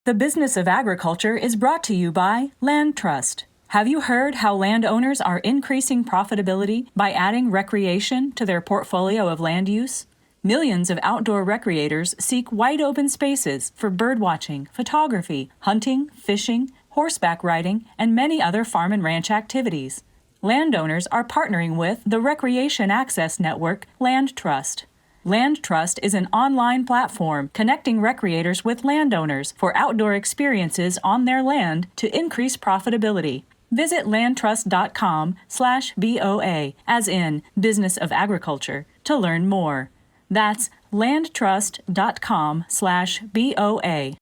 The Business of Agriculture is brought to you by Land Trust. Have you heard how landowners are increasing profitability by adding recreation to their portfolio of land use? Millions of outdoor recreators seek wide open spaces for birdwatching, photography, hunting, fishing, horseback riding, and many other farm and ranch activities. Landowners are partnering with the Recreation Access Network, Land Trust. Land Trust is an online platform connecting recreators with landowners for outdoor experiences on their land to increase profitability. Visit landtrust.com/BOA, as in Business of Agriculture, to learn more. That's landtrust.com/BOA.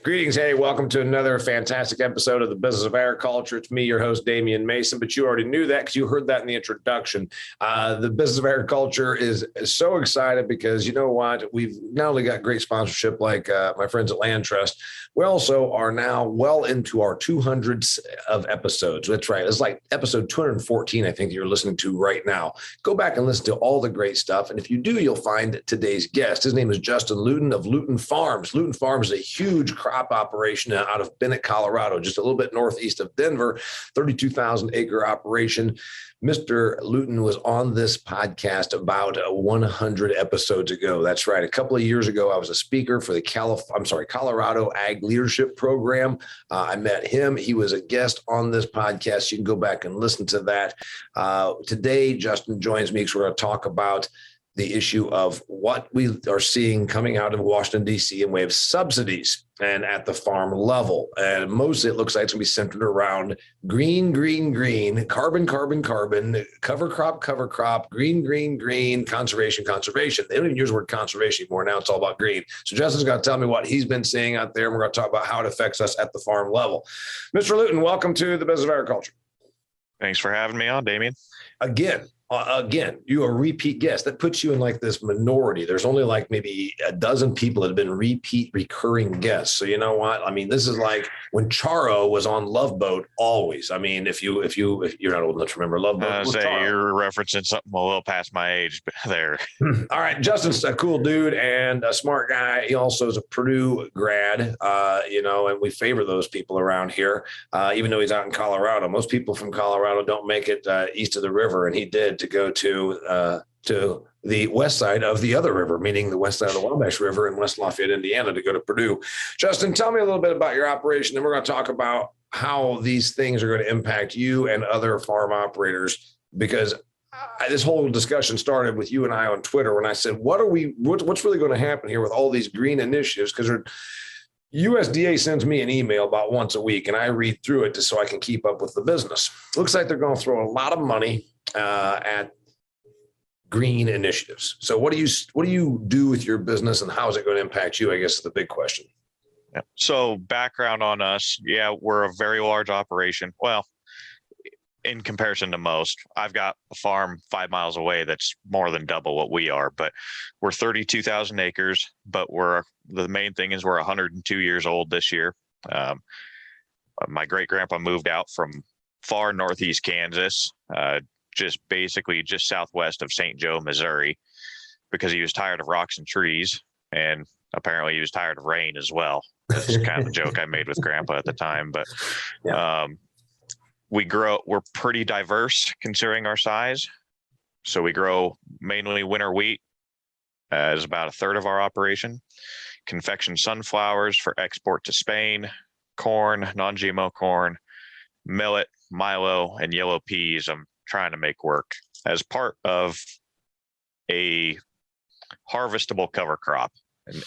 Greetings. Hey, welcome to another fantastic episode of the Business of Agriculture. It's me, your host, Damian Mason, but you already knew that because you heard that in the introduction. The Business of Agriculture is so excited because you know what? We've not only got great sponsorship like my friends at Land Trust, we also are now well into our 200s of episodes. That's right. It's like episode 214, I think you're listening to right now. Go back and listen to all the great stuff. And if you do, you'll find today's guest. His name is Justin Lewton of Lewton Farms. Lewton Farms is a huge crop operation out of Bennett, Colorado, just a little bit northeast of Denver, 32,000 acre operation. Mr. Lewton was on this podcast about 100 episodes ago. That's right. A couple of years ago, I was a speaker for the Colorado Ag Leadership Program. I met him. He was a guest on this podcast. You can go back and listen to that. Today, Justin joins me because we're going to talk about the issue of what we are seeing coming out of Washington, D.C. in way of subsidies and at the farm level. And mostly it looks like it's going to be centered around green, carbon, cover crop, green, conservation. They don't even use the word conservation anymore. Now it's all about green. So Justin's going to tell me what he's been seeing out there, and we're going to talk about how it affects us at the farm level. Mr. Lewton, welcome to the Business of Agriculture. Thanks for having me on, Damian. Again, you're a repeat guest. That puts you in like this minority. There's only like maybe a dozen people that have been recurring guests. So you know what? I mean, this is like when Charo was on Love Boat always. I mean, if you're not old enough to remember Love Boat. You're referencing something a little past my age there. All right. Justin's a cool dude and a smart guy. He also is a Purdue grad, and we favor those people around here, even though he's out in Colorado. Most people from Colorado don't make it east of the river, and he did to go to the west side of the other river, meaning the west side of the Wabash River in West Lafayette, Indiana, to go to Purdue. Justin, tell me a little bit about your operation, and we're going to talk about how these things are going to impact you and other farm operators, because this whole discussion started with you and I on Twitter when I said, what's really going to happen here with all these green initiatives? Because USDA sends me an email about once a week, and I read through it just so I can keep up with the business. Looks like they're going to throw a lot of money at green initiatives. So what do you do with your business, and how is it going to impact you? I guess is the big question. Yeah. So background on us. Yeah, we're a very large operation. Well, in comparison to most, I've got a farm 5 miles away that's more than double what we are, but we're 32,000 acres, but the main thing is we're 102 years old this year. My great grandpa moved out from far northeast Kansas, just southwest of St. Joe, Missouri, because he was tired of rocks and trees, and apparently he was tired of rain as well. That's kind of a joke I made with grandpa at the time, but yeah. We're pretty diverse considering our size. So we grow mainly winter wheat as about a third of our operation, confection sunflowers for export to Spain, corn, non-GMO corn, millet, milo, and yellow peas I'm trying to make work as part of a harvestable cover crop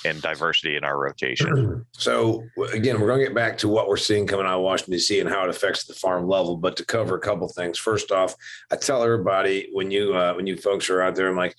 and diversity in our rotation. So again, we're going to get back to what we're seeing coming out of Washington, D.C. and how it affects the farm level. But to cover a couple things, first off, I tell everybody when you folks are out there, I'm like,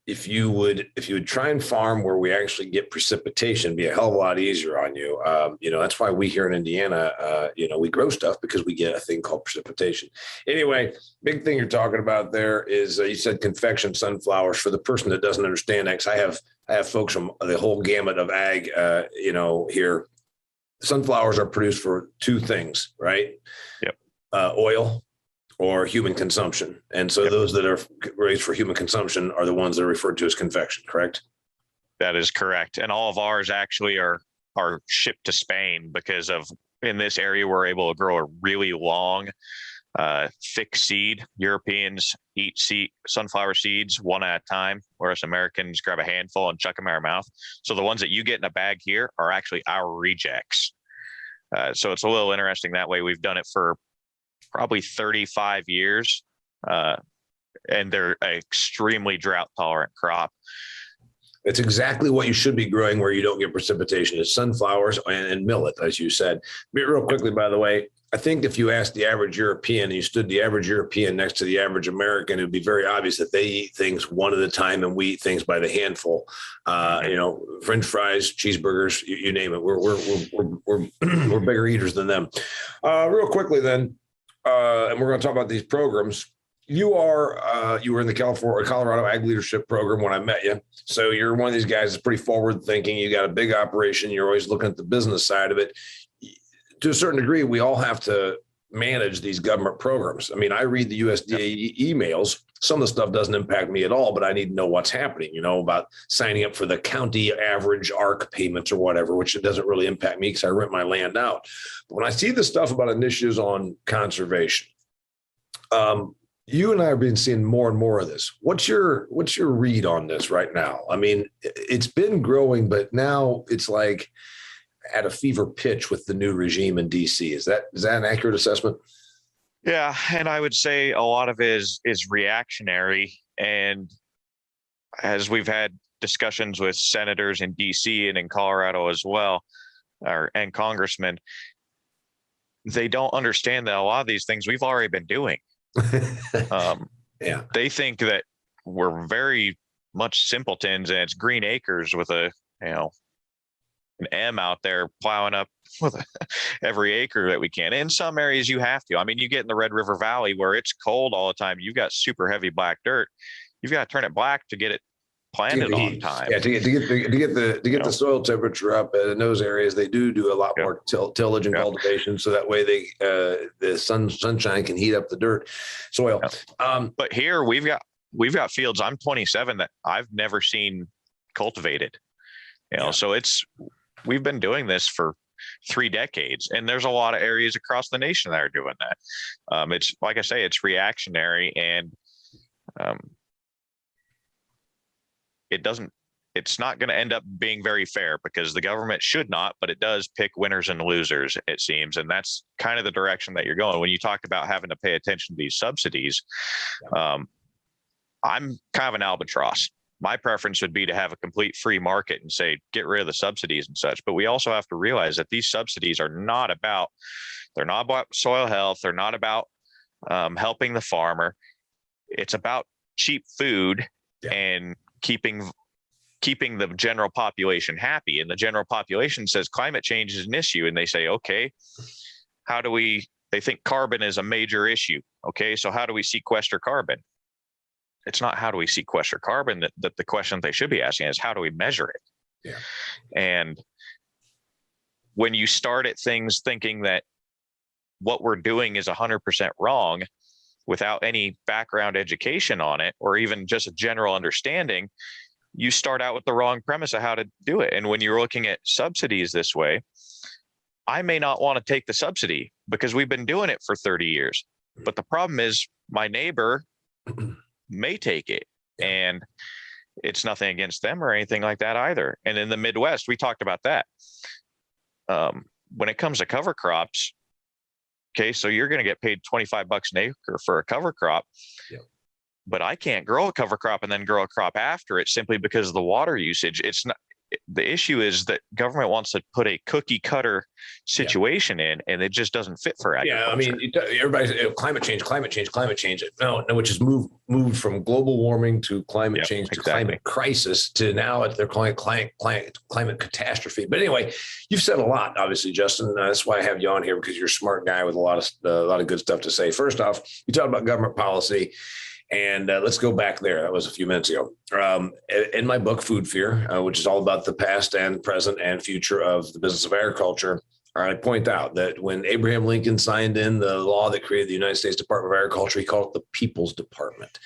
if you would try and farm where we actually get precipitation, it'd be a hell of a lot easier on you. That's why we here in Indiana, we grow stuff because we get a thing called precipitation. Anyway, big thing you're talking about there is you said confection sunflowers. For the person that doesn't understand that, 'cause I have folks from the whole gamut of ag, here. Sunflowers are produced for two things, right? Yep. Oil or human consumption. And so those that are raised for human consumption are the ones that are referred to as confection, correct? That is correct. And all of ours actually are shipped to Spain because of, in this area, we're able to grow a really long, thick seed. Europeans eat sunflower seeds one at a time, whereas Americans grab a handful and chuck them in our mouth. So the ones that you get in a bag here are actually our rejects. So it's a little interesting that way. We've done it for probably 35 years, and they're an extremely drought tolerant crop. It's exactly what you should be growing where you don't get precipitation. It's sunflowers and millet, as you said. Real quickly, by the way, I think if you asked the average European, you stood the average European next to the average American, it would be very obvious that they eat things one at a time and we eat things by the handful. French fries, cheeseburgers, you name it. We're bigger eaters than them. Real quickly then, and we're going to talk about these programs. You were in the Colorado Ag Leadership Program when I met you. So you're one of these guys that's pretty forward thinking. You got a big operation. You're always looking at the business side of it. To a certain degree, we all have to manage these government programs. I mean, I read the USDA emails. Some of the stuff doesn't impact me at all, but I need to know what's happening, about signing up for the county average ARC payments or whatever, which it doesn't really impact me because I rent my land out. But when I see the stuff about initiatives on conservation, you and I have been seeing more and more of this. What's your read on this right now? I mean, it's been growing, but now it's like at a fever pitch with the new regime in DC. Is that an accurate assessment? Yeah, and I would say a lot of it is reactionary. And as we've had discussions with senators in DC and in Colorado as well, and congressmen, they don't understand that a lot of these things we've already been doing. They think that we're very much simpletons and it's green acres with an M out there plowing up with every acre that we can. In some areas you have to. I mean, you get in the Red River Valley where it's cold all the time. You've got super heavy black dirt. You've got to turn it black to get it planted on time. Yeah, to get the soil temperature up in those areas, they do a lot more tillage and cultivation, so that way the sunshine can heat up the soil. But here we've got fields. I'm 27 that I've never seen cultivated. So we've been doing this for 3 decades, and there's a lot of areas across the nation that are doing that. It's like I say, it's reactionary, and it's not going to end up being very fair because the government should not, but it does pick winners and losers, it seems. And that's kind of the direction that you're going. When you talk about having to pay attention to these subsidies, I'm kind of an albatross. My preference would be to have a complete free market and say, get rid of the subsidies and such. But we also have to realize that these subsidies are not about soil health. They're not about helping the farmer. It's about cheap food and keeping the general population happy. And the general population says climate change is an issue. And they say, okay, they think carbon is a major issue. Okay, so how do we sequester carbon? It's not how do we sequester carbon that the question they should be asking is how do we measure it? Yeah. And when you start at things thinking that what we're doing is 100% wrong without any background education on it, or even just a general understanding, you start out with the wrong premise of how to do it. And when you're looking at subsidies this way, I may not want to take the subsidy because we've been doing it for 30 years. But the problem is my neighbor may take it, and it's nothing against them or anything like that either. And in the Midwest, we talked about that. When it comes to cover crops, okay, so you're going to get paid $25 an acre for a cover crop, but I can't grow a cover crop and then grow a crop after it simply because of the water usage. It's not. The issue is that government wants to put a cookie cutter situation in, and it just doesn't fit for agriculture. Yeah, I mean, everybody's climate change. No, which is moved from global warming to climate change to climate crisis to now they're calling it climate catastrophe. But anyway, you've said a lot, obviously, Justin. That's why I have you on here, because you're a smart guy with a lot of good stuff to say. First off, you talked about government policy. And let's go back there. That was a few minutes ago. In my book, Food Fear, which is all about the past and present and future of the business of agriculture, I point out that when Abraham Lincoln signed in the law that created the United States Department of Agriculture, he called it the People's Department.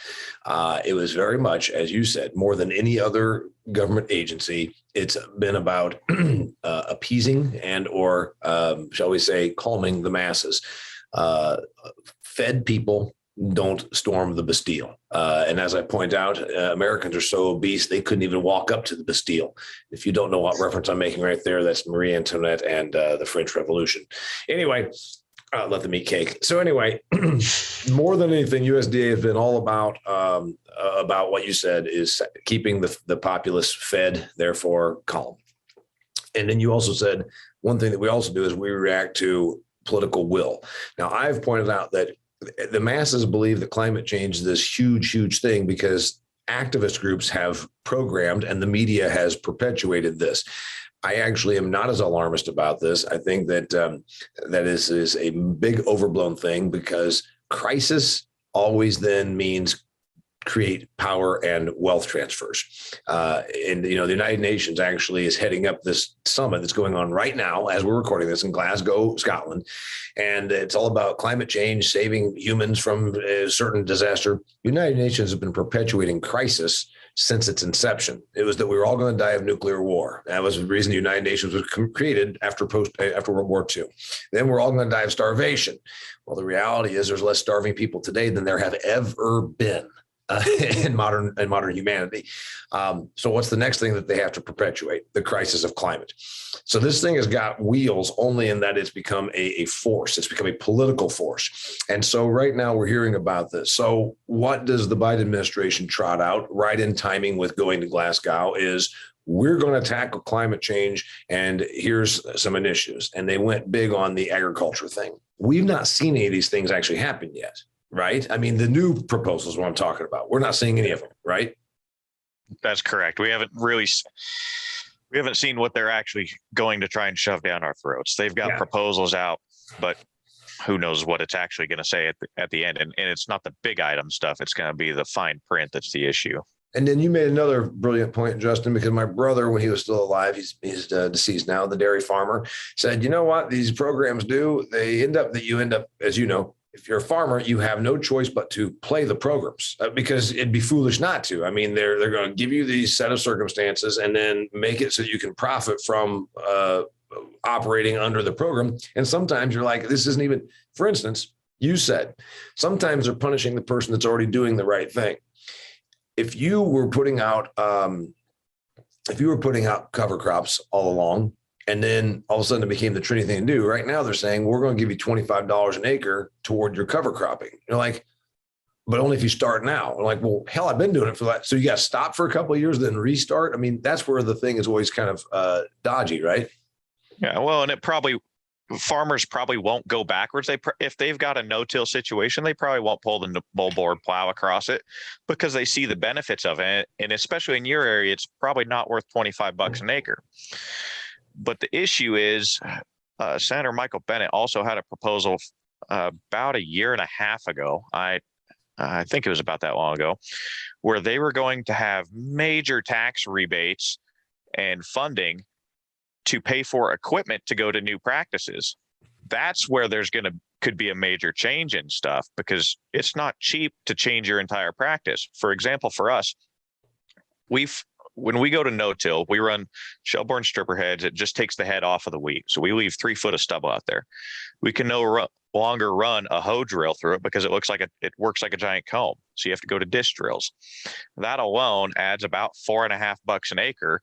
It was very much, as you said, more than any other government agency, it's been about appeasing and or, shall we say, calming the masses. Fed people don't storm the Bastille. And as I point out, Americans are so obese, they couldn't even walk up to the Bastille. If you don't know what reference I'm making right there, that's Marie Antoinette and the French Revolution. Anyway, let them eat cake. So anyway, more than anything, USDA has been all about what you said is keeping the populace fed, therefore calm. And then you also said one thing that we also do is we react to political will. Now, I've pointed out that the masses believe that climate change is this huge, huge thing because activist groups have programmed and the media has perpetuated this. I actually am not as alarmist about this. I think that that is a big overblown thing because crisis always then means create power and wealth transfers. And, the United Nations actually is heading up this summit that's going on right now as we're recording this in Glasgow, Scotland. And it's all about climate change, saving humans from a certain disaster. United Nations have been perpetuating crisis since its inception. It was that we were all going to die of nuclear war. That was the reason the United Nations was created after World War II. Then we're all going to die of starvation. Well, the reality is there's less starving people today than there have ever been. In modern humanity. So what's the next thing that they have to perpetuate? The crisis of climate. So this thing has got wheels only in that it's become a force. It's become a political force. And so right now we're hearing about this. So what does the Biden administration trot out right in timing with going to Glasgow is we're going to tackle climate change and here's some initiatives. And they went big on the agriculture thing. We've not seen any of these things actually happen yet. Right? I mean, the new proposals, what I'm talking about, we're not seeing any of them, right? That's correct. We haven't seen what they're actually going to try and shove down our throats. They've got proposals out, but who knows what it's actually going to say at the end. And it's not the big item stuff. It's going to be the fine print that's the issue. And then you made another brilliant point, Justin, because my brother, when he was still alive, he's deceased now, the dairy farmer, said, you know what these programs do? They end up, as you know, if you're a farmer, you have no choice but to play the programs because it'd be foolish not to. I mean, they're going to give you these set of circumstances and then make it so you can profit from operating under the program. And sometimes you're like, this isn't even, for instance, you said, sometimes they're punishing the person that's already doing the right thing. If you were putting out cover crops all along, and then all of a sudden it became the trendy thing to do. Right now they're saying, we're going to give you $25 an acre toward your cover cropping. You're like, but only if you start now. We're like, well, hell, I've been doing it for that. So you got to stop for a couple of years, then restart. I mean, that's where the thing is always kind of dodgy, right? Yeah, well, and farmers probably won't go backwards. If they've got a no-till situation, they probably won't pull the moldboard plow across it because they see the benefits of it. And especially in your area, it's probably not worth $25 an acre. But the issue is Senator Michael Bennett also had a proposal about a year and a half ago. I think it was about that long ago, where they were going to have major tax rebates and funding to pay for equipment to go to new practices. That's where could be a major change in stuff because it's not cheap to change your entire practice. For example, for us, when we go to no-till, we run shell-borne stripper heads. It just takes the head off of the wheat. So we leave 3 foot of stubble out there. We can no longer run a hoe drill through it because it works like a giant comb. So you have to go to disc drills. That alone adds about $4.50 an acre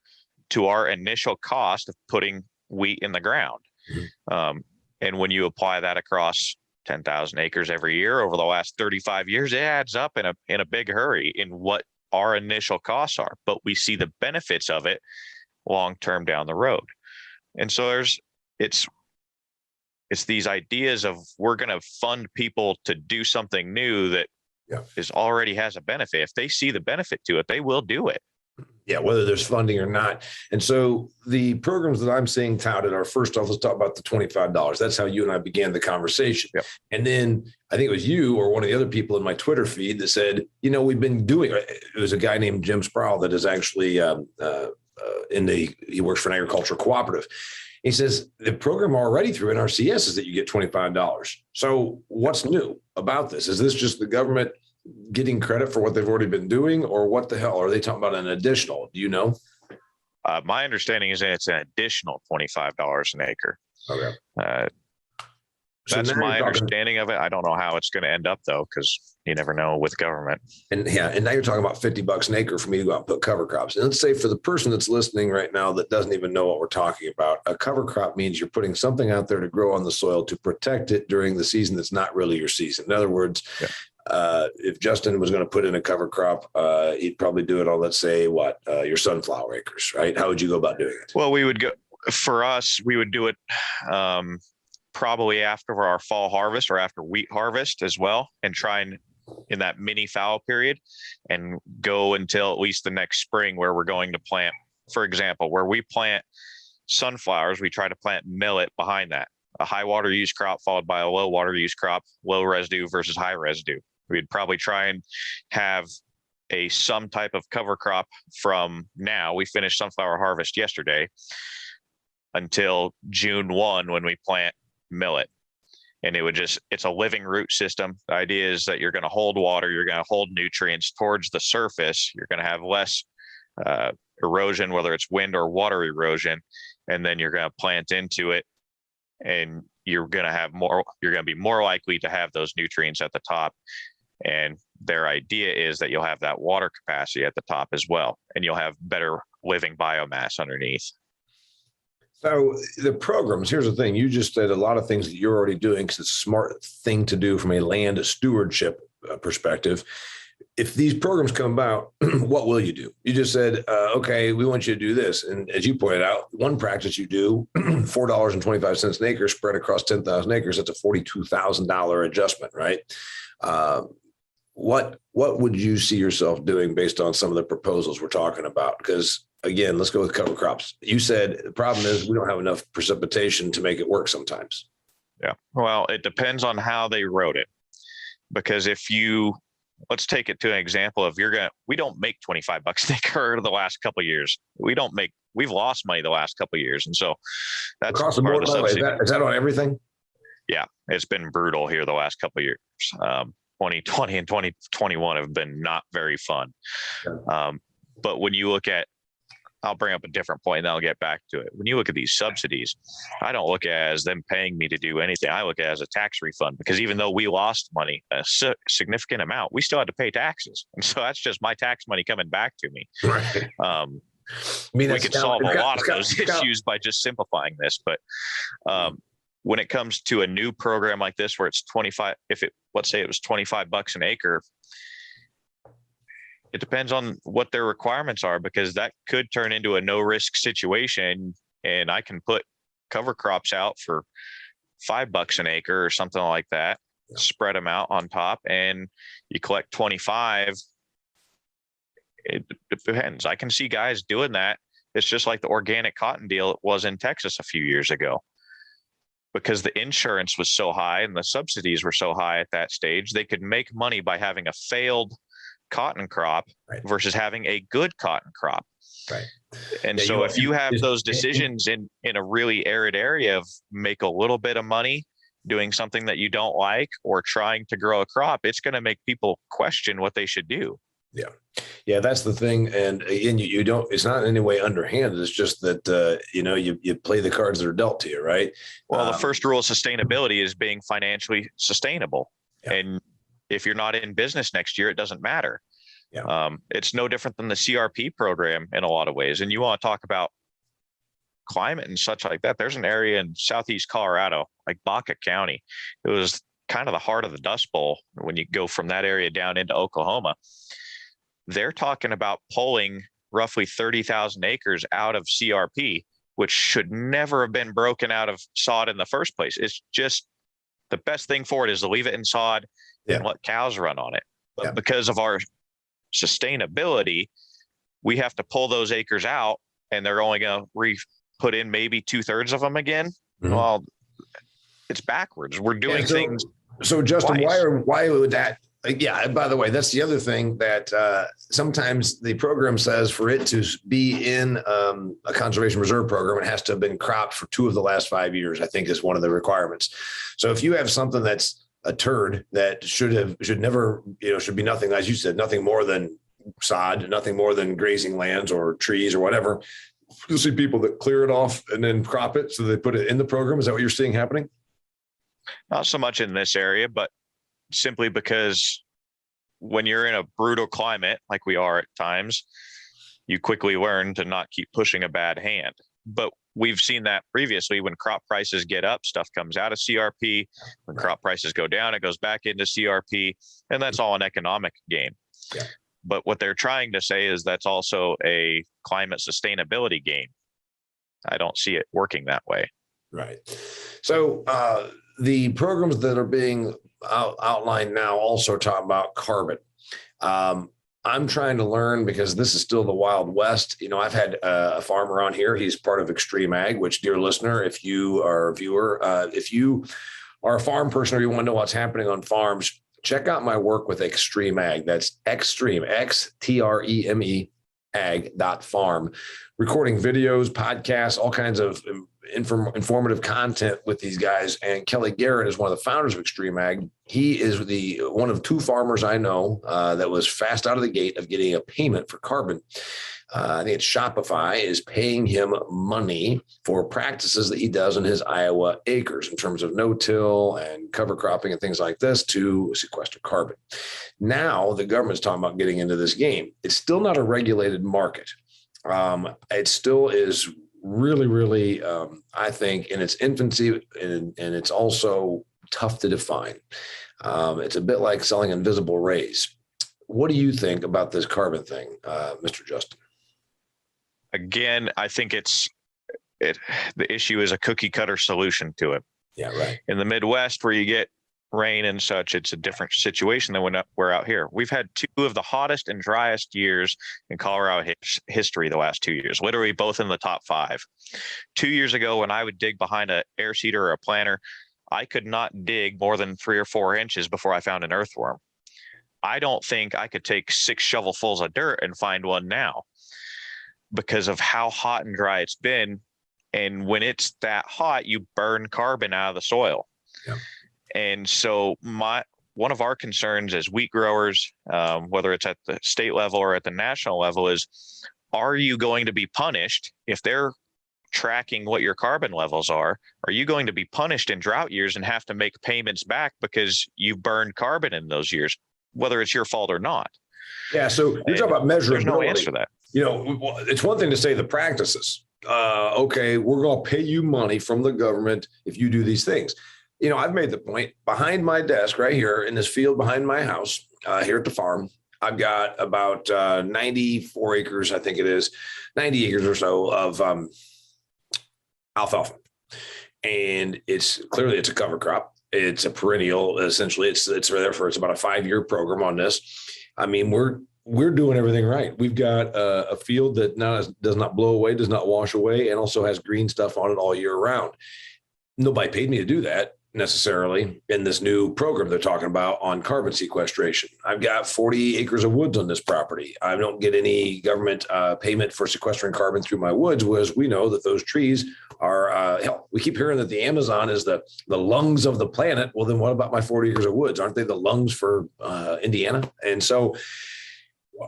to our initial cost of putting wheat in the ground. And when you apply that across 10,000 acres every year over the last 35 years, it adds up in a big hurry in what our initial costs are, but we see the benefits of it long term down the road. And so it's these ideas of we're going to fund people to do something new that already has a benefit. If they see the benefit to it, they will do it. Yeah, whether there's funding or not. And so the programs that I'm seeing touted are, first off, let's talk about the $25. That's how you and I began the conversation. Yep. And then I think it was you or one of the other people in my Twitter feed that said, we've been doing, it was a guy named Jim Sproul that is actually he works for an agricultural cooperative. He says the program already through NRCS is that you get $25. So what's new about this? Is this just the government getting credit for what they've already been doing, or what the hell are they talking about? An additional? Do you know? My understanding is that it's an additional $25 an acre. Okay. So that's my understanding of it. I don't know how it's going to end up though, because you never know with government. And now you're talking about $50 an acre for me to go out and put cover crops. And let's say for the person that's listening right now that doesn't even know what we're talking about, a cover crop means you're putting something out there to grow on the soil to protect it during the season that's not really your season. In other words, if Justin was going to put in a cover crop, he'd probably do it on, let's say, your sunflower acres, right? How would you go about doing it? Well, we would do it probably after our fall harvest or after wheat harvest as well, and try and in that mini fallow period and go until at least the next spring, where we're going to plant, for example, where we plant sunflowers, we try to plant millet behind that, a high water use crop followed by a low water use crop, low residue versus high residue. We'd probably try and have some type of cover crop from now. We finished sunflower harvest yesterday until June 1 when we plant millet. And it's a living root system. The idea is that you're going to hold water, you're going to hold nutrients towards the surface, you're going to have less erosion, whether it's wind or water erosion, and then you're going to plant into it, and you're going to be more likely to have those nutrients at the top. And their idea is that you'll have that water capacity at the top as well, and you'll have better living biomass underneath. So the programs, here's the thing. You just said a lot of things that you're already doing because it's a smart thing to do from a land stewardship perspective. If these programs come about, what will you do? You just said, okay, we want you to do this. And as you pointed out, one practice you do, $4.25 an acre spread across 10,000 acres, that's a $42,000 adjustment, right? What would you see yourself doing based on some of the proposals we're talking about? Because again, let's go with cover crops. You said the problem is we don't have enough precipitation to make it work sometimes. Yeah. Well, it depends on how they wrote it. Because let's take it to an example of we don't make $25 an acre the last couple of years. We've lost money the last couple of years. And so that's across the board. Is that on everything? Yeah. It's been brutal here the last couple of years. 2020 and 2021 have been not very fun. Yeah. But when you look at, I'll bring up a different point and then I'll get back to it. When you look at these subsidies, I don't look at it as them paying me to do anything. I look at it as a tax refund, because even though we lost money, a significant amount, we still had to pay taxes. And so that's just my tax money coming back to me. Right. We could solve a lot of those issues by just simplifying this. But when it comes to a new program like this, where it's let's say it was $25 an acre, it depends on what their requirements are, because that could turn into a no risk situation. And I can put cover crops out for $5 an acre or something like that, spread them out on top, and you collect 25. It depends. I can see guys doing that. It's just like the organic cotton deal it was in Texas a few years ago, because the insurance was so high and the subsidies were so high at that stage, they could make money by having a failed cotton crop versus having a good cotton crop. Right. And so if you have those decisions in a really arid area of make a little bit of money doing something that you don't like or trying to grow a crop, it's going to make people question what they should do. Yeah. Yeah, that's the thing. And again, you don't, it's not in any way underhanded. It's just that, you play the cards that are dealt to you, right? Well, the first rule of sustainability is being financially sustainable. Yeah. And if you're not in business next year, it doesn't matter. Yeah. It's no different than the CRP program in a lot of ways. And you want to talk about climate and such like that. There's an area in Southeast Colorado, like Baca County. It was kind of the heart of the Dust Bowl when you go from that area down into Oklahoma. They're talking about pulling roughly 30,000 acres out of CRP, which should never have been broken out of sod in the first place. It's just the best thing for it is to leave it in sod and let cows run on it. But because of our sustainability, we have to pull those acres out, and they're only going to put in maybe 2/3 of them again. Mm-hmm. Well, it's backwards. We're doing things. So Justin, why would that? Yeah. And by the way, that's the other thing that sometimes the program says for it to be in a conservation reserve program, it has to have been cropped for 2 of the last 5 years, I think is one of the requirements. So if you have something that's a turd that should never, should be nothing, as you said, nothing more than sod, nothing more than grazing lands or trees or whatever, you'll see people that clear it off and then crop it. So they put it in the program. Is that what you're seeing happening? Not so much in this area, but simply because when you're in a brutal climate like we are at times, you quickly learn to not keep pushing a bad hand. But we've seen that previously. When crop prices get up, stuff comes out of CRP. When crop prices go down, it goes back into CRP. And that's all an economic game. Yeah. But what they're trying to say is that's also a climate sustainability game. I don't see it working that way. Right. So the programs that are being outlined now also talk about carbon. I'm trying to learn because this is still the Wild West. I've had a farmer on here. He's part of Extreme Ag, which, dear listener, if you are a viewer, if you are a farm person or you want to know what's happening on farms, check out my work with Extreme Ag. That's Extreme, XTREME, ag.farm, recording videos, podcasts, all kinds of informative content with these guys. And Kelly Garrett is one of the founders of Extreme Ag. He is one of 2 farmers I know that was fast out of the gate of getting a payment for carbon. I think it's Shopify is paying him money for practices that he does in his Iowa acres in terms of no-till and cover cropping and things like this to sequester carbon. Now the government's talking about getting into this game. It's still not a regulated market. It still is really, really, I think, in its infancy, and it's also tough to define. It's a bit like selling invisible rays. What do you think about this carbon thing, Mr. Justin? Again, I think the issue is a cookie cutter solution to it. Yeah, right. In the Midwest, where you get rain and such, it's a different situation than when we're out here. We've had 2 of the hottest and driest years in Colorado history the last 2 years, literally both in the top 5. 2 years ago, when I would dig behind an air seeder or a planter, I could not dig more than 3 or 4 inches before I found an earthworm. I don't think I could take 6 shovelfuls of dirt and find one now, because of how hot and dry it's been. And when it's that hot, you burn carbon out of the soil. Yeah. And so one of our concerns as wheat growers, whether it's at the state level or at the national level, is, are you going to be punished if they're tracking what your carbon levels are? Are you going to be punished in drought years and have to make payments back because you burned carbon in those years, whether it's your fault or not? Yeah. So you're talking about measurability. There's no answer to that. It's one thing to say the practices. Okay, we're going to pay you money from the government if you do these things. I've made the point behind my desk right here in this field behind my house here at the farm. I've got about 94 acres, I think it is, 90 acres or so of alfalfa. And it's a cover crop. It's a perennial, essentially. It's about a 5-year program on this. I mean, we're doing everything right. We've got a field that does not blow away, does not wash away, and also has green stuff on it all year round. Nobody paid me to do that necessarily in this new program they're talking about on carbon sequestration. I've got 40 acres of woods on this property. I don't get any government payment for sequestering carbon through my woods, whereas we know that those trees are, we keep hearing that the Amazon is the lungs of the planet. Well, then what about my 40 acres of woods? Aren't they the lungs for Indiana? And so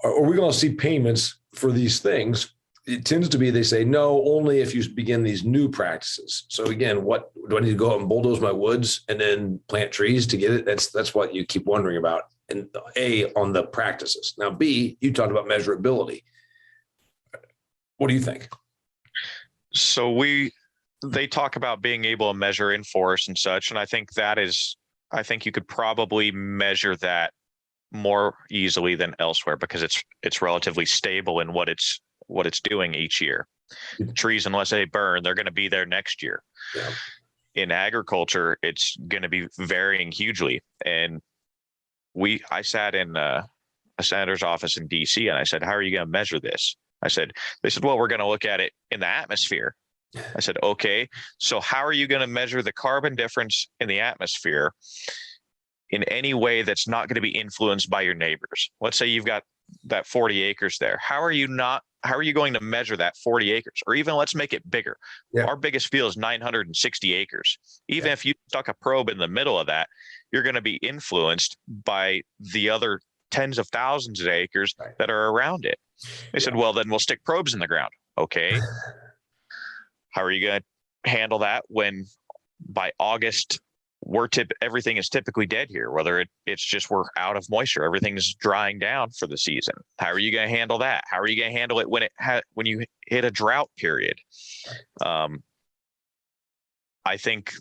are we going to see payments for these things? It tends to be, they say, no, only if you begin these new practices. So again, what do I need to go out and bulldoze my woods and then plant trees to get it? That's what you keep wondering about. And A, on the practices. Now, B, you talked about measurability. What do you think? So they talk about being able to measure in forest and such. And I think you could probably measure that more easily than elsewhere because it's relatively stable in what it's doing each year. Trees, unless they burn, they're going to be there next year. Yeah. In agriculture, it's going to be varying hugely. And I sat in a senator's office in DC and I said, how are you going to measure this? They said, well, we're going to look at it in the atmosphere. I said, okay, so how are you going to measure the carbon difference in the atmosphere in any way that's not going to be influenced by your neighbors. Let's say you've got that 40 acres there. How are you going to measure that 40 acres? Or even let's make it bigger. Yeah. Our biggest field is 960 acres. Even if you stuck a probe in the middle of that, you're going to be influenced by the other tens of thousands of acres that are around it. They said, well, then we'll stick probes in the ground. Okay. How are you going to handle that when by August everything is typically dead here, whether it's just we're out of moisture, everything's drying down for the season? How are you going to handle that? How are you going to handle it when you hit a drought period? I think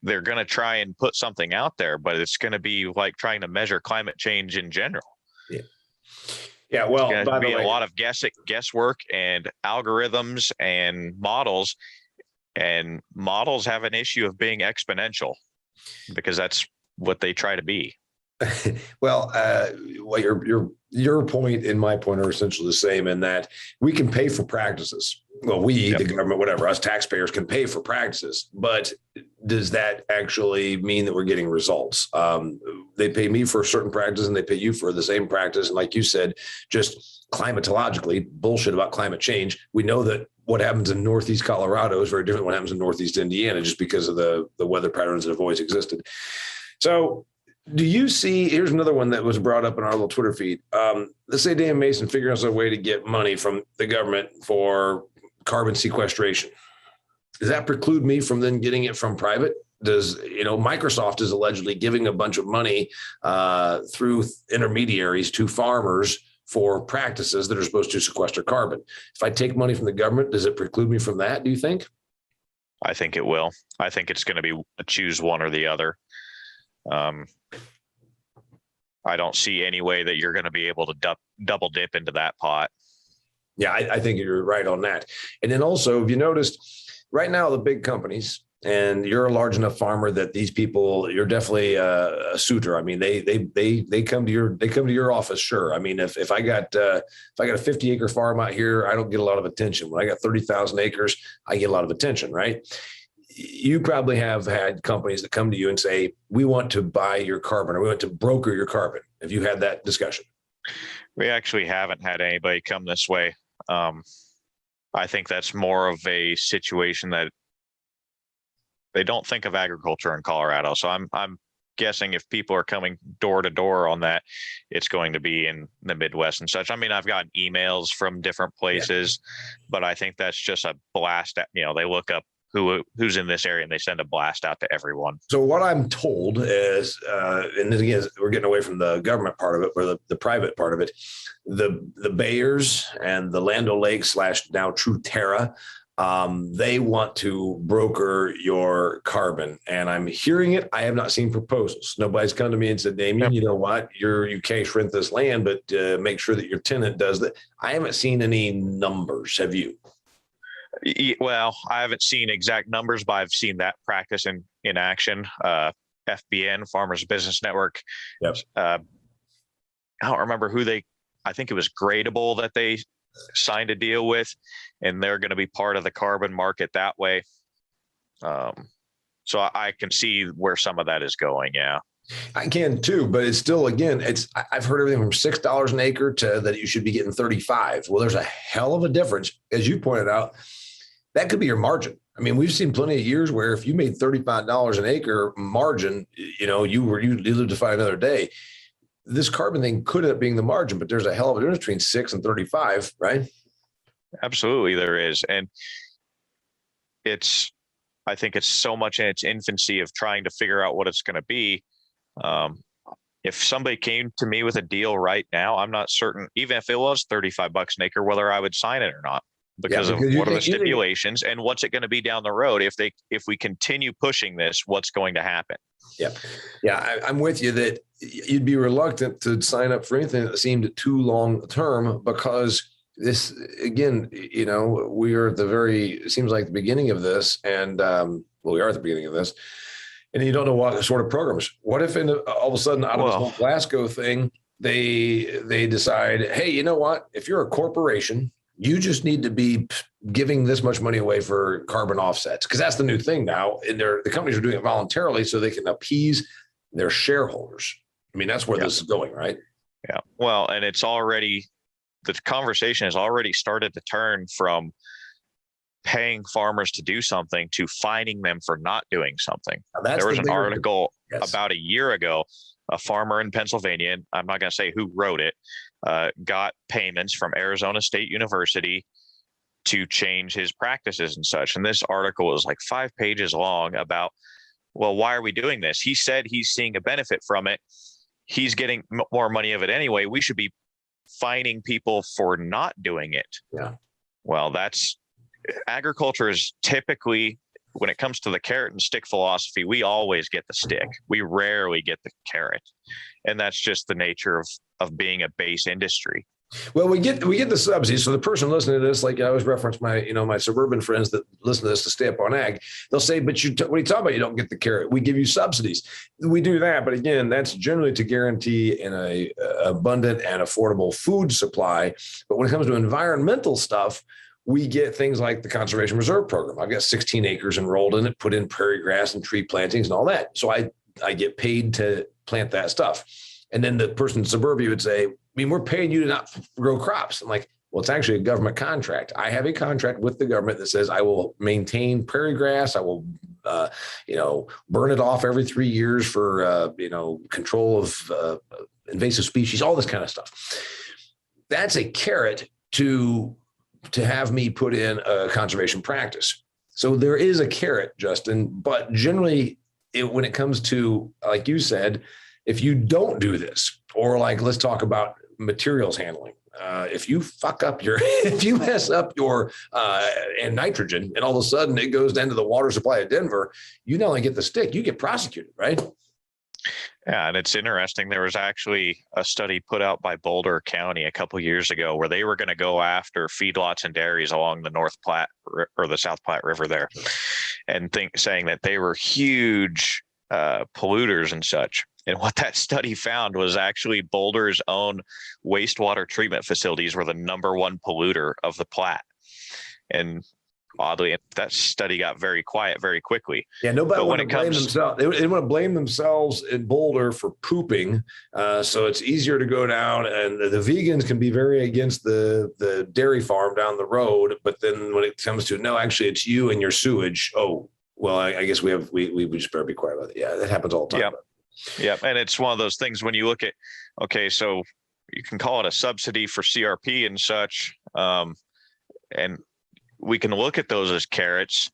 they're going to try and put something out there, but it's going to be like trying to measure climate change in general. Yeah. Well, it's going by to be the way, a lot of guesswork and algorithms and models. And models have an issue of being exponential because that's what they try to be. Well, your point and my point are essentially the same in that we can pay for practices. Well, the government, whatever, us taxpayers can pay for practices, but does that actually mean that we're getting results? They pay me for a certain practice and they pay you for the same practice. And like you said, just climatologically, bullshit about climate change. We know that what happens in Northeast Colorado is very different than what happens in Northeast Indiana, just because of the weather patterns that have always existed. So do you see, here's another one that was brought up in our little Twitter feed. Let's say Dan Mason figures out a way to get money from the government for carbon sequestration. Does that preclude me from then getting it from private? Does, Microsoft is allegedly giving a bunch of money through intermediaries to farmers for practices that are supposed to sequester carbon. If I take money from the government, does it preclude me from that, do you think? I think it will. I think it's going to be choose one or the other. I don't see any way that you're going to be able to double dip into that pot. Yeah, I think you're right on that. And then also, if you noticed, right now the big companies, and you're a large enough farmer that these people, you're definitely a suitor. I mean, they come to your office. Sure. I mean, if I got a 50 acre farm out here, I don't get a lot of attention. When I got 30,000 acres, I get a lot of attention, right? You probably have had companies that come to you and say, we want to buy your carbon, or we want to broker your carbon. Have you had that discussion? We actually haven't had anybody come this way. I think that's more of a situation that they don't think of agriculture in Colorado. So I'm guessing if people are coming door to door on that, it's going to be in the Midwest and such. I mean, I've gotten emails from different places, but I think that's just a blast at, they look up who's in this area and they send a blast out to everyone. So what I'm told is, and then again, we're getting away from the government part of it, or the private part of it, the Bayers and the Land O'Lakes / now True Terra, they want to broker your carbon, and I'm hearing it. I have not seen proposals. Nobody's come to me and said, Damian, you know what? You can't rent this land, but make sure that your tenant does that. I haven't seen any numbers. Have you? Well, I haven't seen exact numbers, but I've seen that practice in action. FBN, Farmers Business Network. Yep. I don't remember I think it was Gradable that they signed a deal with, and they're going to be part of the carbon market that way. So I can see where some of that is going. Yeah. I can too, but it's still, again, I've heard everything from $6 an acre to that you should be getting 35. Well, there's a hell of a difference. As you pointed out, that could be your margin. I mean, we've seen plenty of years where if you made $35 an acre margin, you lived to fight another day. This carbon thing could end up being the margin, but there's a hell of a difference between 6 and 35, right? Absolutely, there is. And I think it's so much in its infancy of trying to figure out what it's going to be. If somebody came to me with a deal right now, I'm not certain, even if it was $35 an acre, whether I would sign it or not, because of what are the stipulations and what's it going to be down the road. If we continue pushing this, what's going to happen? Yeah. I'm with you that you'd be reluctant to sign up for anything that seemed too long term, because this, again, we are at it seems like the beginning of this, and we are at the beginning of this, and you don't know what sort of programs. What if all of a sudden out of this whole Glasgow thing, they decide, hey, you know what? If you're a corporation, you just need to be giving this much money away for carbon offsets, because that's the new thing now. And the companies are doing it voluntarily so they can appease They're shareholders. I mean, that's where this is going, right? Yeah. Well, and the conversation has already started to turn from paying farmers to do something to fining them for not doing something. There was an article about a year ago, a farmer in Pennsylvania, and I'm not going to say who wrote it, got payments from Arizona State University to change his practices and such. And this article is like 5 pages long about, well, why are we doing this? He said he's seeing a benefit from it. He's getting more money of it anyway. We should be fining people for not doing it. Yeah. Well, agriculture is typically, when it comes to the carrot and stick philosophy, we always get the stick. We rarely get the carrot. And that's just the nature of being a base industry. Well, we get the subsidies. So the person listening to this, like I always reference my suburban friends that listen to this to stay up on ag, they'll say, but what are you talking about? You don't get the carrot. We give you subsidies. We do that. But again, that's generally to guarantee an abundant and affordable food supply. But when it comes to environmental stuff, we get things like the Conservation Reserve Program. I've got 16 acres enrolled in it, put in prairie grass and tree plantings and all that. So I get paid to plant that stuff. And then the person in suburbia would say, I mean, we're paying you to not grow crops. I'm like, well, it's actually a government contract. I have a contract with the government that says I will maintain prairie grass. I will, burn it off every 3 years for, control of invasive species, all this kind of stuff. That's a carrot to have me put in a conservation practice. So there is a carrot, Justin, but generally when it comes to, like you said, if you don't do this, or like, let's talk about materials handling. If you if you mess up your and nitrogen, and all of a sudden it goes into the water supply of Denver, you not only get the stick, you get prosecuted, right? Yeah, and it's interesting. There was actually a study put out by Boulder County a couple of years ago where they were going to go after feedlots and dairies along the North Platte or the South Platte River there, and saying that they were huge polluters and such. And what that study found was actually Boulder's own wastewater treatment facilities were the number one polluter of the Platte. And oddly, that study got very quiet very quickly. Yeah, nobody want to blame themselves. They want to blame themselves in Boulder for pooping. So it's easier to go down, and the vegans can be very against the dairy farm down the road. But then when it comes to, no, actually it's you and your sewage. Oh, well, I guess we just better be quiet about it. Yeah, that happens all the time. Yeah. Yeah. And it's one of those things when you look at, okay, so you can call it a subsidy for CRP and such. And we can look at those as carrots,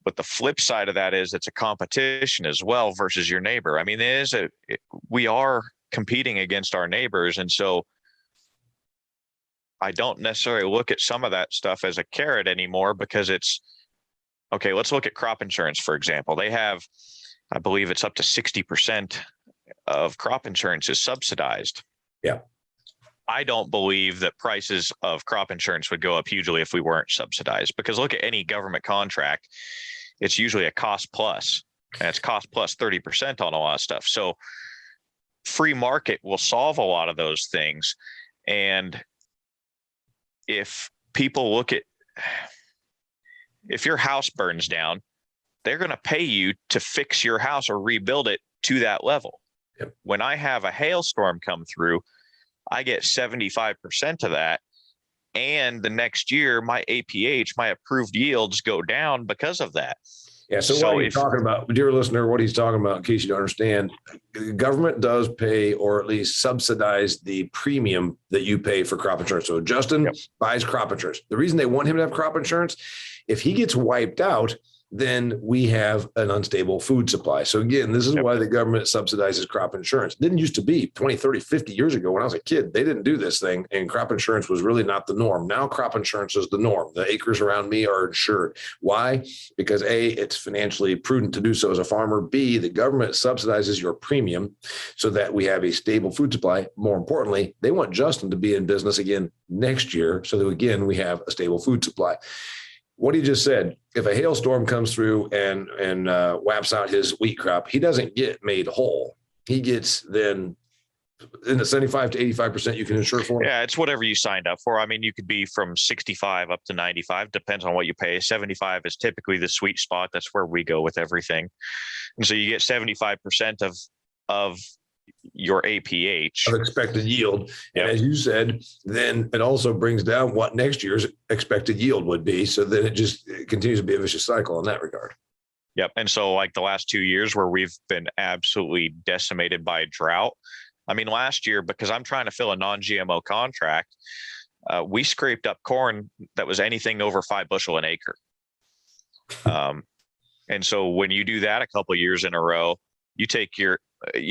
but the flip side of that is it's a competition as well versus your neighbor. I mean, we are competing against our neighbors. And so I don't necessarily look at some of that stuff as a carrot anymore, because it's, okay, let's look at crop insurance, for example. They have, I believe it's up to 60% of crop insurance is subsidized. Yeah. I don't believe that prices of crop insurance would go up hugely if we weren't subsidized, because look at any government contract. It's usually a cost plus, and it's cost plus 30% on a lot of stuff. So free market will solve a lot of those things. And if people look at, if your house burns down, they're going to pay you to fix your house or rebuild it to that level. Yep. When I have a hailstorm come through, I get 75% of that. And the next year, my APH, my approved yields go down because of that. Yeah. So what he's talking about, dear listener, what he's talking about, in case you don't understand, the government does pay, or at least subsidize, the premium that you pay for crop insurance. So Justin buys crop insurance. The reason they want him to have crop insurance, if he gets wiped out, then we have an unstable food supply. So again, this is why the government subsidizes crop insurance. It didn't used to be 20, 30, 50 years ago when I was a kid. They didn't do this thing, and crop insurance was really not the norm. Now crop insurance is the norm. The acres around me are insured. Why? Because A, it's financially prudent to do so as a farmer. B, the government subsidizes your premium so that we have a stable food supply. More importantly, they want Justin to be in business again next year so that, again, we have a stable food supply. What he just said, if a hailstorm comes through and wipes out his wheat crop, he doesn't get made whole. He gets then in the 75 to 85% you can insure for him. Yeah, it's whatever you signed up for. I mean, you could be from 65 up to 95, depends on what you pay. 75 is typically the sweet spot. That's where we go with everything. And so you get 75% of your APH. Of expected yield. Yep. And as you said, then it also brings down what next year's expected yield would be. So then it continues to be a vicious cycle in that regard. Yep. And so like the last 2 years where we've been absolutely decimated by drought. I mean, last year, because I'm trying to fill a non-GMO contract, we scraped up corn that was anything over 5 bushel an acre. And so when you do that a couple of years in a row, you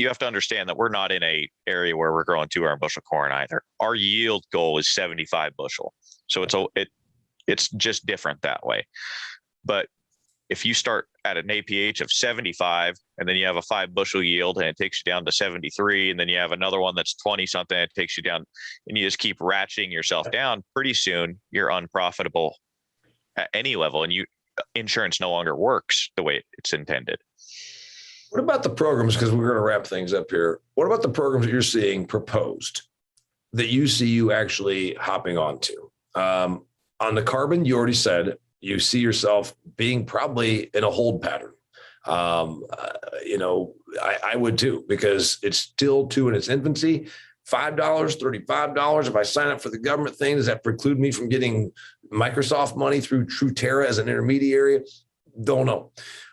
have to understand that we're not in a area where we're growing 200 bushel corn either. Our yield goal is 75 bushel. So it's just different that way. But if you start at an APH of 75 and then you have a 5 bushel yield and it takes you down to 73, and then you have another one that's 20 something, it takes you down, and you just keep ratcheting yourself down, pretty soon you're unprofitable at any level, and insurance no longer works the way it's intended. What about the programs? Because we're going to wrap things up here. What about the programs that you're seeing proposed that you see you actually hopping onto? On the carbon, you already said you see yourself being probably in a hold pattern. I would too, because it's still in its infancy. $5, $35. If I sign up for the government thing, does that preclude me from getting Microsoft money through Truterra as an intermediary? Don't know.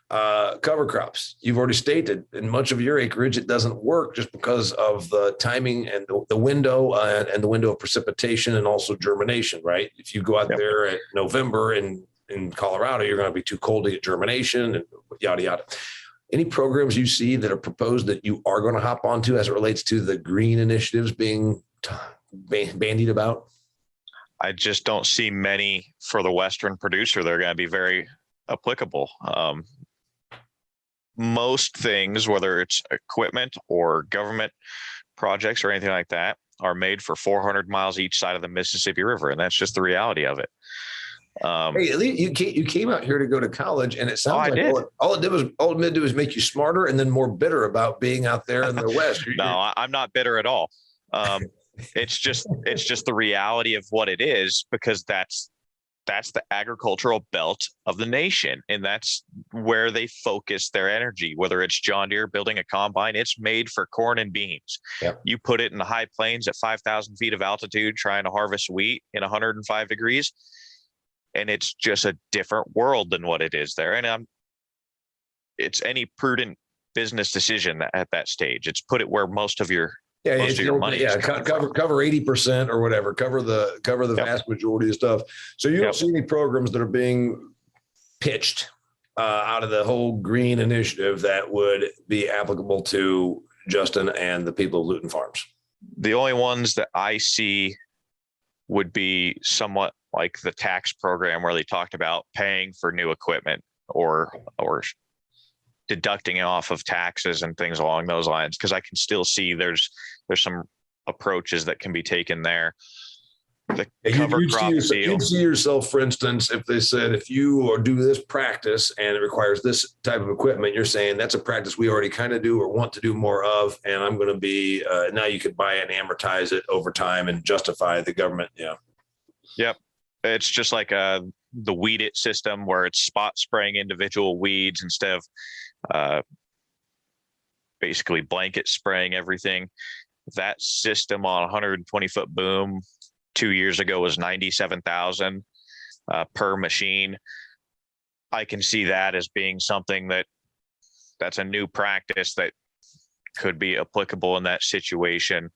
Cover crops. You've already stated in much of your acreage, it doesn't work just because of the timing and the window and the window of precipitation and also germination, right? If you go out there at November in Colorado, you're going to be too cold to get germination and yada, yada. Any programs you see that are proposed that you are going to hop onto as it relates to the green initiatives being bandied about? I just don't see many for the Western producer. They're going to be very applicable. Most things, whether it's equipment or government projects or anything like that, are made for 400 miles each side of the Mississippi River. And that's just the reality of it. Hey, you came out here to go to college, and it sounds like all it did was make you smarter and then more bitter about being out there in the West. No, I'm not bitter at all. It's just the reality of what it is, because that's the agricultural belt of the nation, and that's where they focus their energy. Whether it's John Deere building a combine, it's made for corn and beans. Yep. You put it in the high plains at 5,000 feet of altitude trying to harvest wheat in 105 degrees, and it's just a different world than what it is there. And it's any prudent business decision at that stage. It's put it where most of your money is. Cover 80% or whatever. Cover the vast majority of stuff. So you don't see any programs that are being pitched out of the whole green initiative that would be applicable to Justin and the people of Lewton Farms? The only ones that I see would be somewhat like the tax program, where they talked about paying for new equipment or deducting off of taxes and things along those lines. Because I can still see there's some approaches that can be taken there. The cover crop deal. You'd see yourself, for instance, if they said, if you do this practice and it requires this type of equipment, you're saying that's a practice we already kind of do or want to do more of, and I'm going to be now you could buy it and amortize it over time and justify the government. Yeah. Yep. It's just like the Weed It system, where it's spot spraying individual weeds instead of basically blanket spraying everything. That system on 120-foot boom 2 years ago was $97,000 per machine. I can see that as being something that's a new practice that could be applicable in that situation.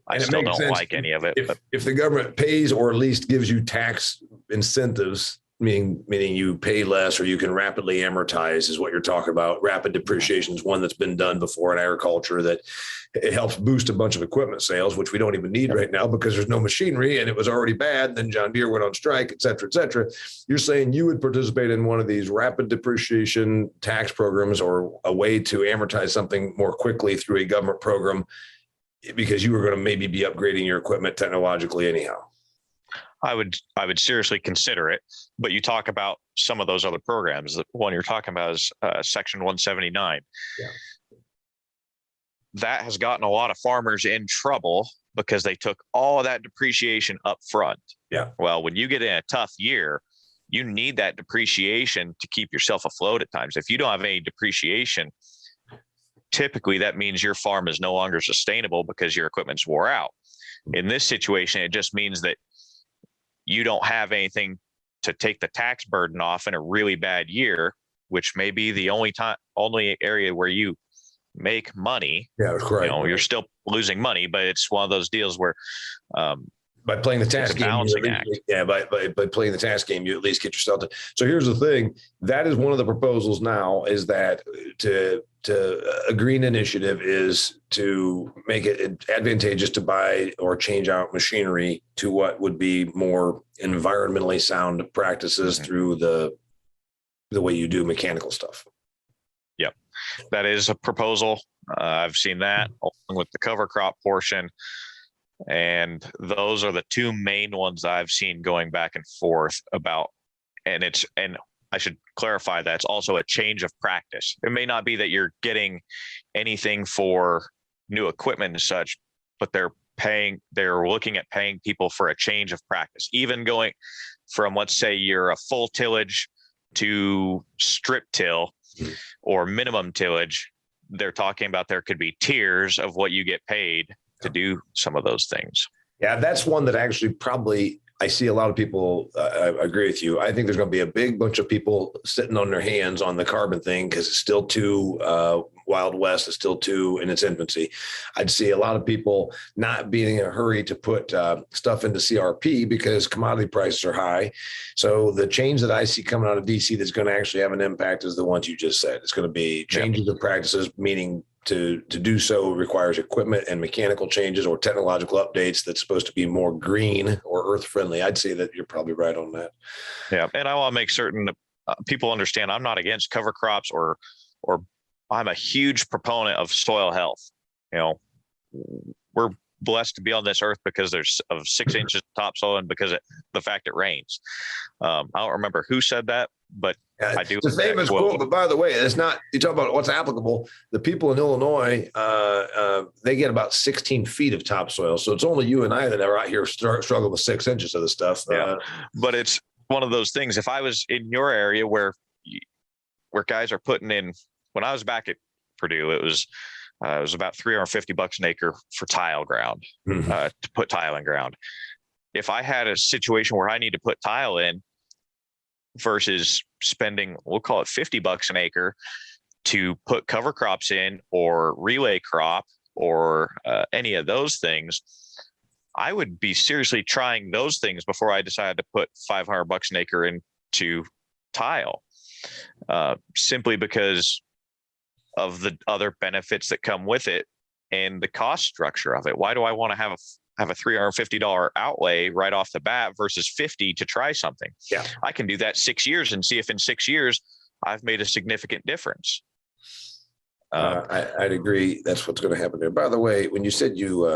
I still don't like any of it. If the government pays or at least gives you tax incentives, meaning you pay less or you can rapidly amortize, is what you're talking about. Rapid depreciation is one that's been done before in agriculture, that it helps boost a bunch of equipment sales, which we don't even need right now because there's no machinery and it was already bad. Then John Deere went on strike, et cetera, et cetera. You're saying you would participate in one of these rapid depreciation tax programs, or a way to amortize something more quickly through a government program, because you were going to maybe be upgrading your equipment technologically anyhow. I would seriously consider it. But you talk about some of those other programs. The one you're talking about is Section 179. Yeah. That has gotten a lot of farmers in trouble because they took all of that depreciation up front. Yeah. Well, when you get in a tough year, you need that depreciation to keep yourself afloat at times. If you don't have any depreciation typically that means your farm is no longer sustainable because your equipment's wore out. In this situation, it just means that you don't have anything to take the tax burden off in a really bad year, which may be the only area where you make money. Yeah, that's correct. You're still losing money, but it's one of those deals where by playing the task game, by playing the task game, you at least get yourself to. So here's the thing: that is one of the proposals now. Is that to a green initiative is to make it advantageous to buy or change out machinery to what would be more environmentally sound practices through the way you do mechanical stuff. Yep, that is a proposal. I've seen that along with the cover crop portion. And those are the two main ones I've seen going back and forth about. And I should clarify that it's also a change of practice. It may not be that you're getting anything for new equipment and such, but they're looking at paying people for a change of practice, even going from, let's say you're a full tillage to strip till or minimum tillage. They're talking about there could be tiers of what you get paid to do some of those things. Yeah, that's one that actually probably I see a lot of people. I agree with you. I think there's going to be a big bunch of people sitting on their hands on the carbon thing because it's still too Wild West. It's still too in its infancy. I'd see a lot of people not being in a hurry to put stuff into CRP because commodity prices are high. So the change that I see coming out of DC that's going to actually have an impact is the ones you just said. It's going to be changes of practices, meaning to do so requires equipment and mechanical changes or technological updates that's supposed to be more green or earth friendly. I'd say that you're probably right on that. Yeah. And I want to make certain that people understand I'm not against cover crops or I'm a huge proponent of soil health. We're blessed to be on this earth because there's of 6 inches of topsoil and because the fact it rains. I don't remember who said that, but I do. It's a famous quote, but by the way, it's not, you talk about what's applicable. The people in Illinois, they get about 16 feet of topsoil. So it's only you and I that are out here struggling with 6 inches of the stuff. But it's one of those things. If I was in your area where guys are putting in, when I was back at Purdue, it was about $350 an acre for tile ground, to put tile in ground. If I had a situation where I need to put tile in versus spending, we'll call it $50 an acre to put cover crops in or relay crop or any of those things, I would be seriously trying those things before I decided to put $500 an acre into tile, simply because of the other benefits that come with it and the cost structure of it. Why do I want to have a $350 outlay right off the bat versus $50 to try something? Yeah, I can do that 6 years and see if in 6 years I've made a significant difference. I'd agree. That's what's going to happen there. By the way, when you said you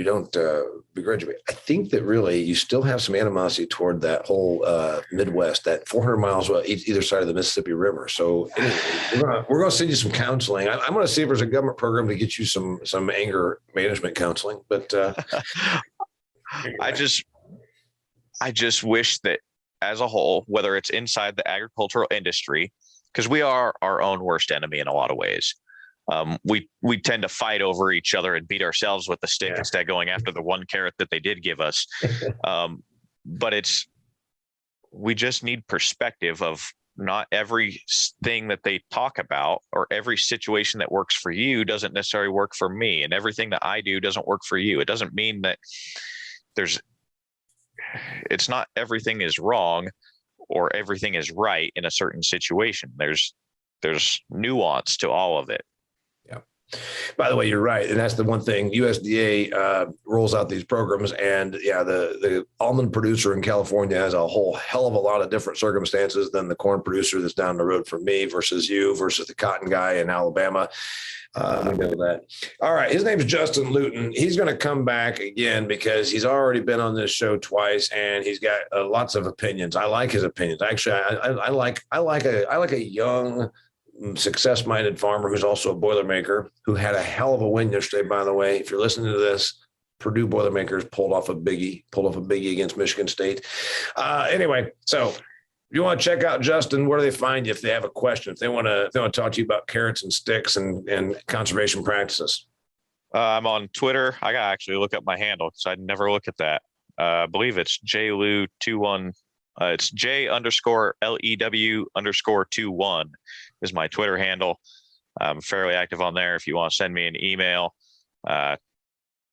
don't begrudge me, I think that really you still have some animosity toward that whole Midwest, that 400 miles either side of the Mississippi River. So anyway, we're going to send you some counseling. I'm going to see if there's a government program to get you some anger management counseling. But I just wish that as a whole, whether it's inside the agricultural industry, because we are our own worst enemy in a lot of ways. We tend to fight over each other and beat ourselves with the stick instead of going after the one carrot that they did give us. But we just need perspective of not everything that they talk about or every situation that works for you doesn't necessarily work for me, and everything that I do doesn't work for you. It doesn't mean that it's not everything is wrong or everything is right in a certain situation. There's nuance to all of it. Yeah. By the way, you're right. And that's the one thing USDA rolls out these programs. And the almond producer in California has a whole hell of a lot of different circumstances than the corn producer that's down the road from me versus you versus the cotton guy in Alabama. I know that. All right. His name is Justin Lewton. He's going to come back again because he's already been on this show twice and he's got lots of opinions. I like his opinions. Actually, I like a young, success-minded farmer who's also a Boilermaker who had a hell of a win yesterday, by the way. If you're listening to this, Purdue Boilermakers pulled off a biggie against Michigan State. Anyway, so If you want to check out Justin, where do they find you if they have a question? If they want to talk to you about carrots and sticks and conservation practices? I'm on Twitter. I gotta actually look up my handle because I never look at that. I believe it's jlew21. It's J_LEW_21 is my Twitter handle. I'm fairly active on there. If you want to send me an email,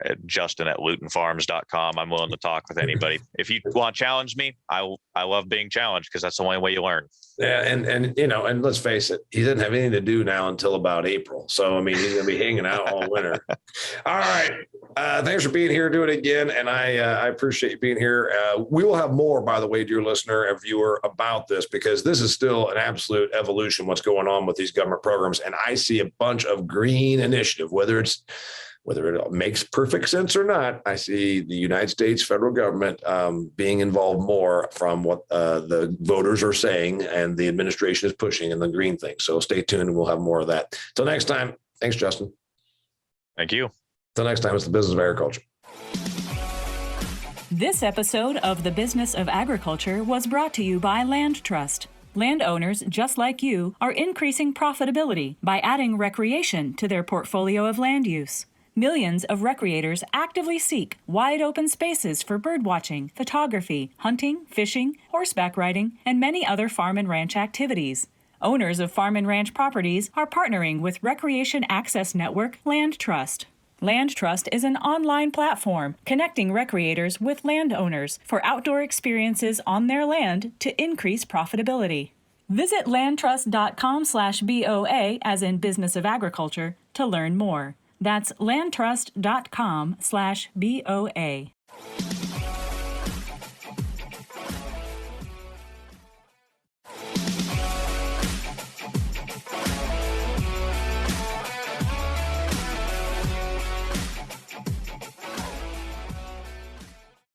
at justin@lewtonfarms.com. I'm willing to talk with anybody. If you want to challenge me, I love being challenged because that's the only way you learn. Yeah, and let's face it, he doesn't have anything to do now until about April. So I mean, he's gonna be hanging out all winter. All right. Thanks for being here. Do it again. And I appreciate you being here. We will have more, by the way, dear listener and viewer, about this, because this is still an absolute evolution, what's going on with these government programs. And I see a bunch of green initiative, whether it makes perfect sense or not. I see the United States federal government being involved more from what the voters are saying and the administration is pushing in the green thing. So stay tuned and we'll have more of that. Till next time. Thanks, Justin. Thank you. Till next time, it's the Business of Agriculture. This episode of The Business of Agriculture was brought to you by Land Trust. Landowners, just like you, are increasing profitability by adding recreation to their portfolio of land use. Millions of recreators actively seek wide open spaces for birdwatching, photography, hunting, fishing, horseback riding, and many other farm and ranch activities. Owners of farm and ranch properties are partnering with recreation access network Land Trust. Land Trust is an online platform connecting recreators with landowners for outdoor experiences on their land to increase profitability. Visit landtrust.com/BOA, as in Business of Agriculture, to learn more. That's landtrust.com/BOA.